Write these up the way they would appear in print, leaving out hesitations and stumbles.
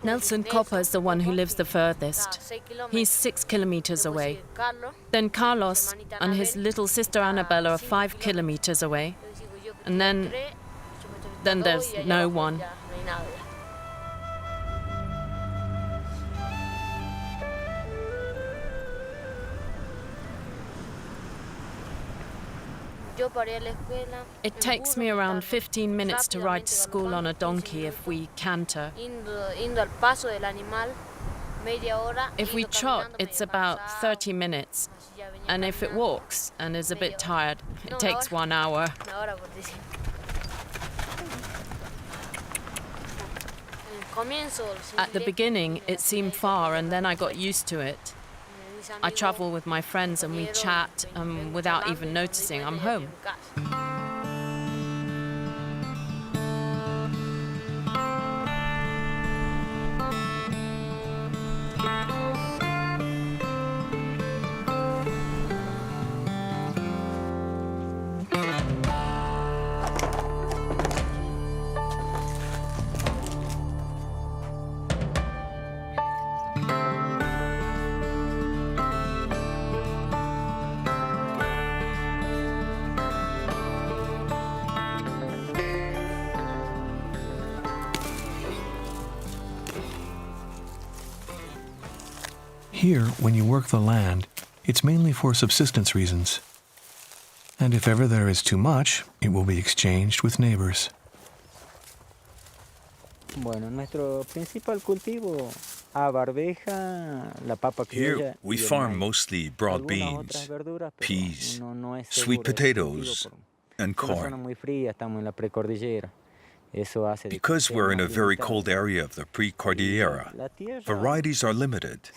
Nelson Copper is the one who lives the furthest. He's 6 kilometers away. Then Carlos and his little sister Annabella are 5 kilometers away. And then there's no one. It takes me around 15 minutes to ride to school on a donkey if we canter. If we trot, it's about 30 minutes. And if it walks and is a bit tired, it takes 1 hour. At the beginning, it seemed far, and then I got used to it. I travel with my friends and we chat, and without even noticing, I'm home. Here, when you work the land, it's mainly for subsistence reasons. And if ever there is too much, it will be exchanged with neighbors. Here, we farm mostly broad beans, peas, sweet potatoes, and corn. Because we're in a very cold area of the pre-Cordillera, varieties are limited.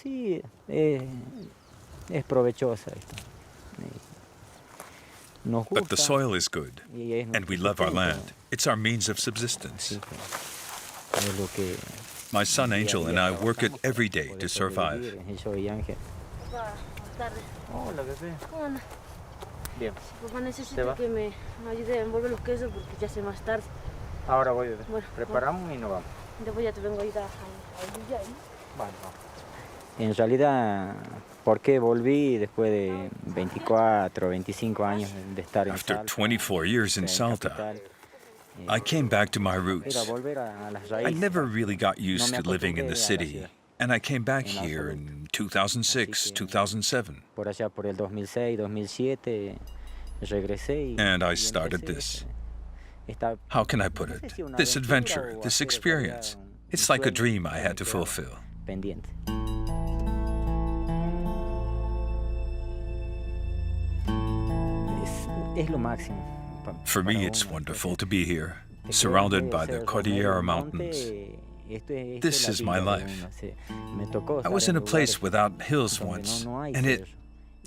But the soil is good, and we love our land. It's our means of subsistence. My son Angel and I work it every day to survive. Ahora voy, preparamos y nos vamos. Después ya te vengo a ayudar En realidad, ¿por qué volví después de 24, 25 años de estar en After Salta? 24 years in Salta, I came back to my roots. I never really got used to living in the city, and I came back here in 2006, 2007. Por allá por el 2006, 2007, regresé y And I started this. How can I put it? This adventure, this experience. It's like a dream I had to fulfill. pendiente. Es lo máximo. For me, it's wonderful to be here, surrounded by the Cordillera Mountains. This is my life. I was in a place without hills once, and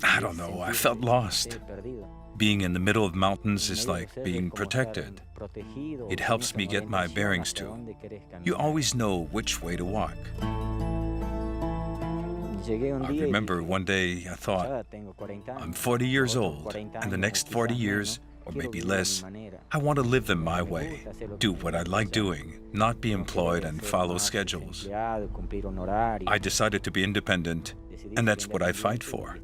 I don't know, I felt lost. Being in the middle of mountains is like being protected. It helps me get my bearings too. You always know which way to walk. I remember one day I thought, I'm 40 years old, and the next 40 years, or maybe less, I want to live in my way, do what I like doing, not be employed and follow schedules. I decided to be independent, and that's what I fight for.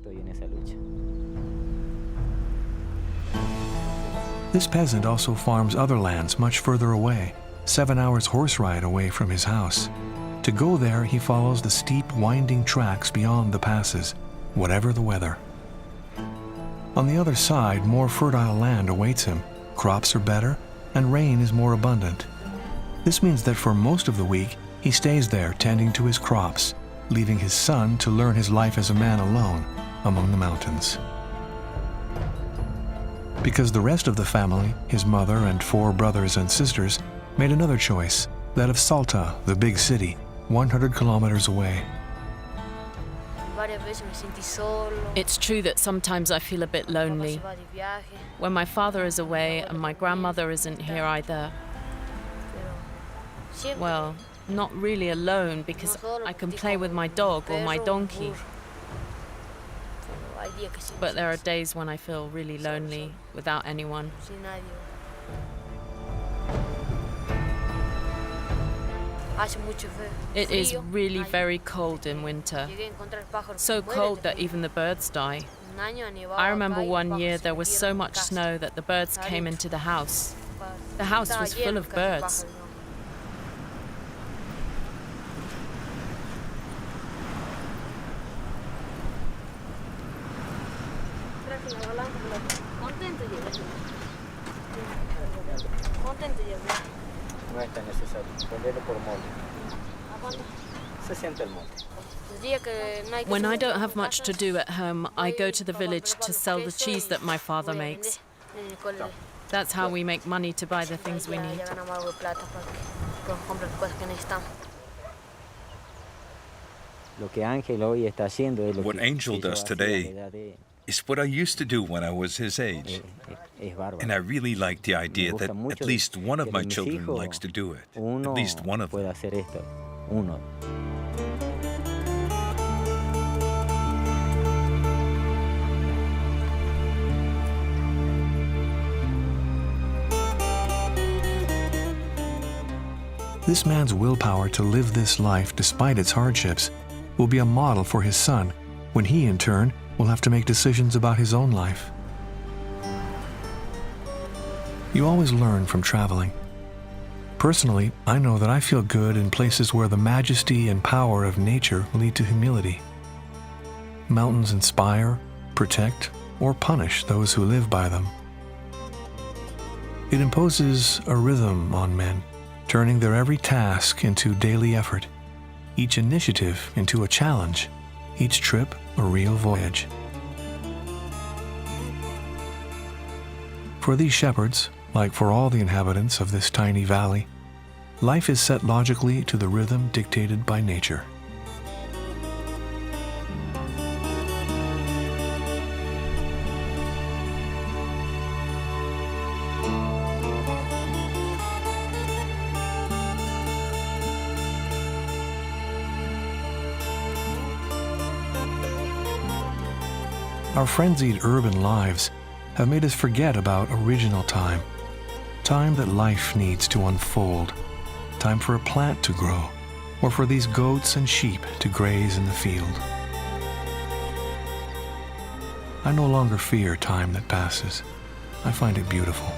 This peasant also farms other lands much further away, 7 hours horse ride away from his house. To go there, he follows the steep, winding tracks beyond the passes, whatever the weather. On the other side, more fertile land awaits him, crops are better, and rain is more abundant. This means that for most of the week, he stays there tending to his crops, leaving his son to learn his life as a man alone among the mountains. Because the rest of the family, his mother and 4 brothers and sisters, made another choice, that of Salta, the big city, 100 kilometers away. It's true that sometimes I feel a bit lonely. When my father is away and my grandmother isn't here either. Well, not really alone, because I can play with my dog or my donkey. But there are days when I feel really lonely without anyone. It is really very cold in winter, so cold that even the birds die. I remember one year there was so much snow that the birds came into the house. The house was full of birds. No es tan necesario. Ponerlo por molde. Se siente el molde. When I don't have much to do at home, I go to the village to sell the cheese that my father makes. That's how we make money to buy the things we need. What Angel does today is what I used to do when I was his age. And I really like the idea that at least one of my children likes to do it. At least one of them. This man's willpower to live this life despite its hardships will be a model for his son when he, in turn, will have to make decisions about his own life. You always learn from traveling. Personally, I know that I feel good in places where the majesty and power of nature lead to humility. Mountains inspire, protect, or punish those who live by them. It imposes a rhythm on men, turning their every task into daily effort, each initiative into a challenge, each trip a real voyage. For these shepherds, like for all the inhabitants of this tiny valley, life is set logically to the rhythm dictated by nature. Our frenzied urban lives have made us forget about original time, time that life needs to unfold, time for a plant to grow, or for these goats and sheep to graze in the field. I no longer fear time that passes. I find it beautiful.